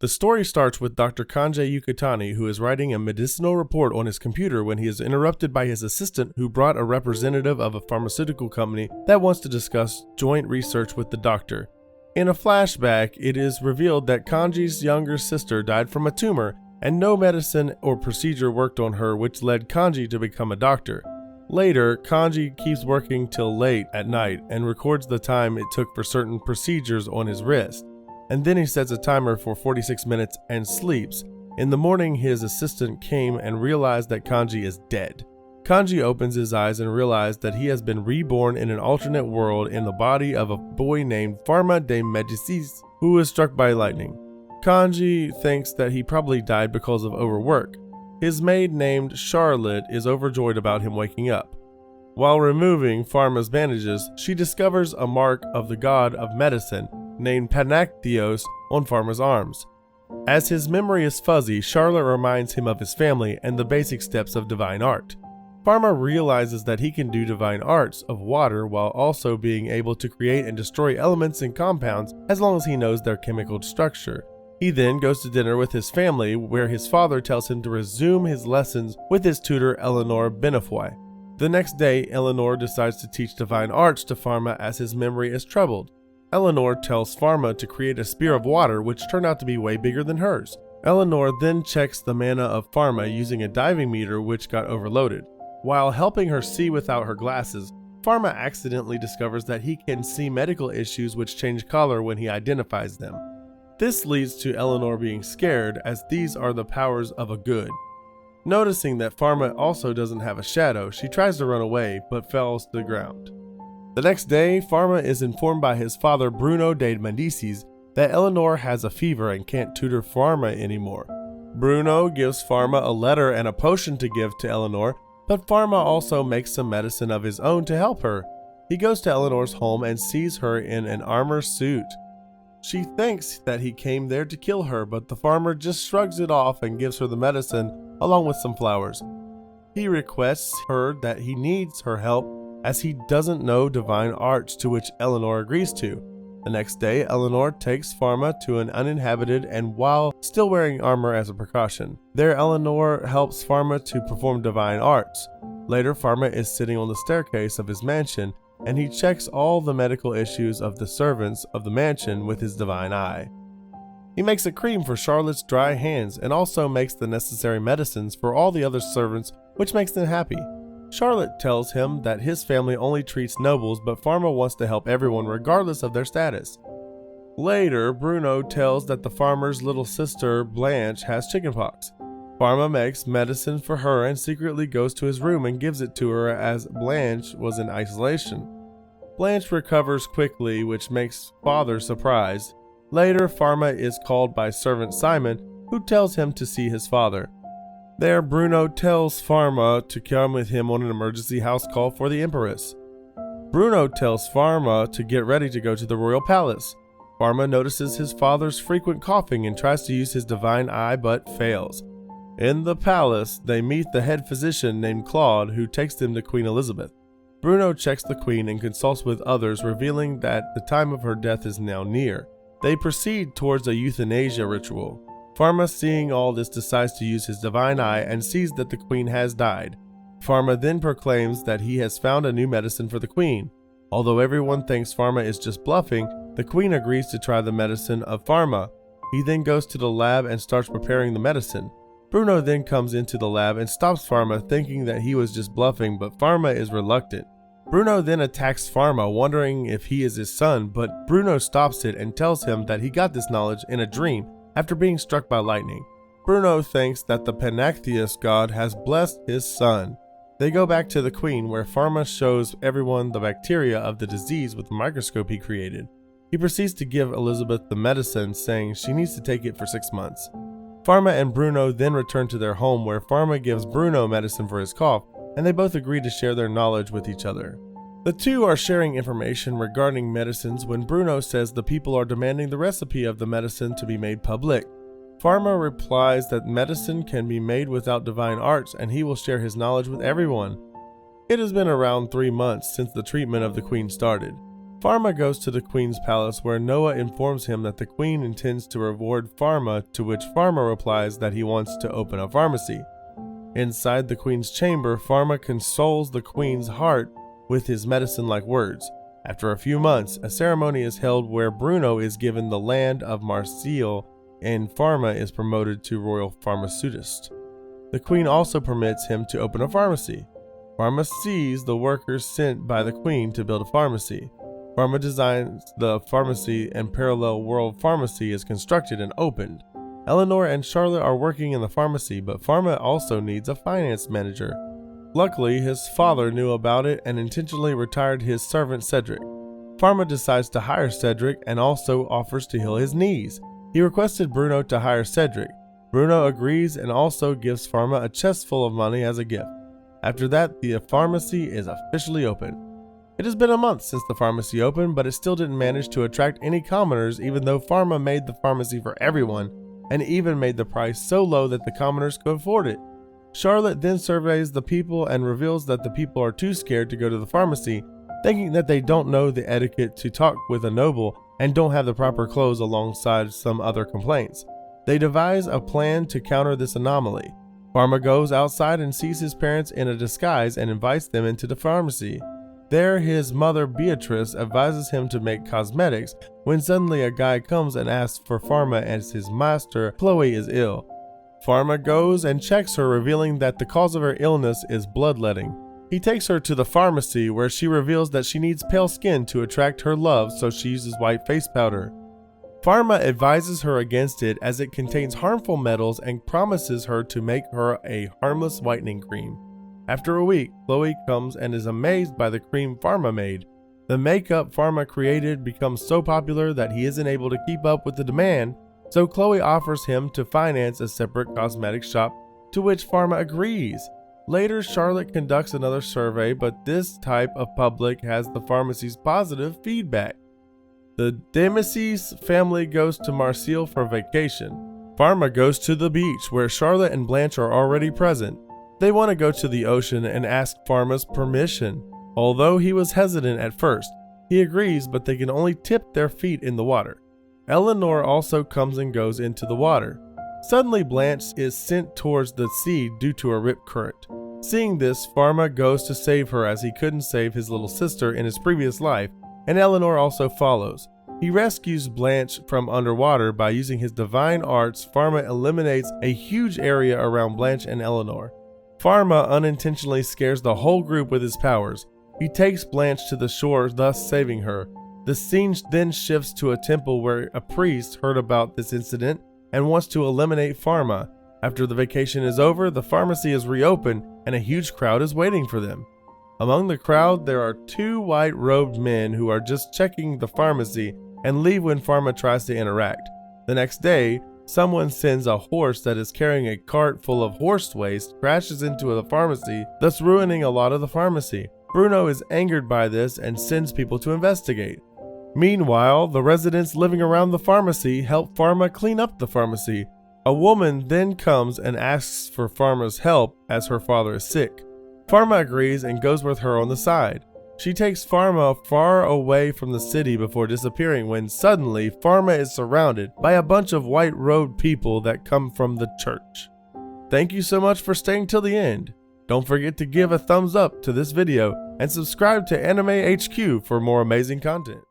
The story starts with Dr. Kanji Yakutani, who is writing a medicinal report on his computer when he is interrupted by his assistant, who brought a representative of a pharmaceutical company that wants to discuss joint research with the doctor. In a flashback, it is revealed that Kanji's younger sister died from a tumor, and no medicine or procedure worked on her, which led Kanji to become a doctor. Later, Kanji keeps working till late at night and records the time it took for certain procedures on his wrist. And then he sets a timer for 46 minutes and sleeps. In the morning, his assistant came and realized that Kanji is dead. Kanji opens his eyes and realizes that he has been reborn in an alternate world in the body of a boy named Pharma de Medicis, who was struck by lightning. Kanji thinks that he probably died because of overwork. His maid named Charlotte is overjoyed about him waking up. While removing Pharma's bandages, she discovers a mark of the god of medicine named Panactheos on Pharma's arms. As his memory is fuzzy, Charlotte reminds him of his family and the basic steps of divine art. Pharma realizes that he can do divine arts of water while also being able to create and destroy elements and compounds as long as he knows their chemical structure. He then goes to dinner with his family, where his father tells him to resume his lessons with his tutor Eleanor Benefoy. The next day, Eleanor decides to teach divine arts to Pharma as his memory is troubled. Eleanor tells Pharma to create a spear of water, which turned out to be way bigger than hers. Eleanor then checks the mana of Pharma using a diving meter, which got overloaded. While helping her see without her glasses, Pharma accidentally discovers that he can see medical issues which change color when he identifies them. This leads to Eleanor being scared, as these are the powers of a good. Noticing that Pharma also doesn't have a shadow, she tries to run away but falls to the ground. The next day, Pharma is informed by his father Bruno de Medicis that Eleanor has a fever and can't tutor Pharma anymore. Bruno gives Pharma a letter and a potion to give to Eleanor, but Pharma also makes some medicine of his own to help her. He goes to Eleanor's home and sees her in an armor suit. She thinks that he came there to kill her, but the farmer just shrugs it off and gives her the medicine along with some flowers. He requests her that he needs her help as he doesn't know divine arts, to which Eleanor agrees to. The next day, Eleanor takes Pharma to an uninhabited and while still wearing armor as a precaution. There, Eleanor helps Pharma to perform divine arts. Later, Pharma is sitting on the staircase of his mansion, and he checks all the medical issues of the servants of the mansion with his divine eye. He makes a cream for Charlotte's dry hands and also makes the necessary medicines for all the other servants, which makes them happy. Charlotte tells him that his family only treats nobles, but Pharma wants to help everyone regardless of their status. Later, Bruno tells that the farmer's little sister Blanche has chickenpox. Pharma makes medicine for her and secretly goes to his room and gives it to her as Blanche was in isolation. Blanche recovers quickly, which makes father surprised. Later, Pharma is called by servant Simon, who tells him to see his father. There, Bruno tells Pharma to come with him on an emergency house call for the Empress. Bruno tells Pharma to get ready to go to the royal palace. Pharma notices his father's frequent coughing and tries to use his divine eye but fails. In the palace, they meet the head physician named Claude, who takes them to Queen Elizabeth. Bruno checks the queen and consults with others, revealing that the time of her death is now near. They proceed towards a euthanasia ritual. Pharma, seeing all this, decides to use his divine eye and sees that the queen has died. Pharma then proclaims that he has found a new medicine for the queen. Although everyone thinks Pharma is just bluffing, the queen agrees to try the medicine of Pharma. He then goes to the lab and starts preparing the medicine. Bruno then comes into the lab and stops Pharma, thinking that he was just bluffing, but Pharma is reluctant. Bruno then attacks Pharma, wondering if he is his son, but Bruno stops it and tells him that he got this knowledge in a dream after being struck by lightning. Bruno thinks that the Panactheus god has blessed his son. They go back to the queen, where Pharma shows everyone the bacteria of the disease with the microscope he created. He proceeds to give Elizabeth the medicine, saying she needs to take it for 6 months. Pharma and Bruno then return to their home, where Pharma gives Bruno medicine for his cough, and they both agree to share their knowledge with each other. The two are sharing information regarding medicines when Bruno says the people are demanding the recipe of the medicine to be made public. Pharma replies that medicine can be made without divine arts, and he will share his knowledge with everyone. It has been around 3 months since the treatment of the queen started. Pharma goes to the Queen's palace where Noah informs him that the Queen intends to reward Pharma, to which Pharma replies that he wants to open a pharmacy. Inside the Queen's chamber, Pharma consoles the Queen's heart with his medicine-like words. After a few months, a ceremony is held where Bruno is given the land of Marseille and Pharma is promoted to royal pharmaceutist. The Queen also permits him to open a pharmacy. Pharma sees the workers sent by the Queen to build a pharmacy. Pharma designs the pharmacy and parallel world pharmacy is constructed and opened. Eleanor and Charlotte are working in the pharmacy, but Pharma also needs a finance manager. Luckily, his father knew about it and intentionally retired his servant Cedric. Pharma decides to hire Cedric and also offers to heal his knees. He requested Bruno to hire Cedric. Bruno agrees and also gives Pharma a chest full of money as a gift. After that, the pharmacy is officially open. It has been a month since the pharmacy opened, but it still didn't manage to attract any commoners, even though Pharma made the pharmacy for everyone and even made the price so low that the commoners could afford it. Charlotte then surveys the people and reveals that the people are too scared to go to the pharmacy, thinking that they don't know the etiquette to talk with a noble and don't have the proper clothes alongside some other complaints. They devise a plan to counter this anomaly. Pharma goes outside and sees his parents in a disguise and invites them into the pharmacy. There, his mother Beatrice advises him to make cosmetics when suddenly a guy comes and asks for Pharma as his master, Chloe, is ill. Pharma goes and checks her, revealing that the cause of her illness is bloodletting. He takes her to the pharmacy where she reveals that she needs pale skin to attract her love, so she uses white face powder. Pharma advises her against it as it contains harmful metals and promises her to make her a harmless whitening cream. After a week, Chloe comes and is amazed by the cream Pharma made. The makeup Pharma created becomes so popular that he isn't able to keep up with the demand, so Chloe offers him to finance a separate cosmetic shop, to which Pharma agrees. Later, Charlotte conducts another survey, but this type of public has the pharmacy's positive feedback. The Demesis family goes to Marseille for vacation. Pharma goes to the beach where Charlotte and Blanche are already present. They want to go to the ocean and ask Pharma's permission. Although he was hesitant at first, he agrees, but they can only tip their feet in the water. Eleanor also comes and goes into the water. Suddenly, Blanche is sent towards the sea due to a rip current. Seeing this, Pharma goes to save her as he couldn't save his little sister in his previous life, and Eleanor also follows. He rescues Blanche from underwater by using his divine arts. Pharma eliminates a huge area around Blanche and Eleanor. Pharma unintentionally scares the whole group with his powers. He takes Blanche to the shore, thus saving her. The scene then shifts to a temple where a priest heard about this incident and wants to eliminate Pharma. After the vacation is over, the pharmacy is reopened and a huge crowd is waiting for them. Among the crowd, there are two white-robed men who are just checking the pharmacy and leave when Pharma tries to interact. The next day, someone sends a horse that is carrying a cart full of horse waste, crashes into the pharmacy, thus ruining a lot of the pharmacy. Bruno is angered by this and sends people to investigate. Meanwhile, the residents living around the pharmacy help Pharma clean up the pharmacy. A woman then comes and asks for Pharma's help as her father is sick. Pharma agrees and goes with her on the side. She takes Pharma far away from the city before disappearing when suddenly Pharma is surrounded by a bunch of white-robed people that come from the church. Thank you so much for staying till the end. Don't forget to give a thumbs up to this video and subscribe to Anime HQ for more amazing content.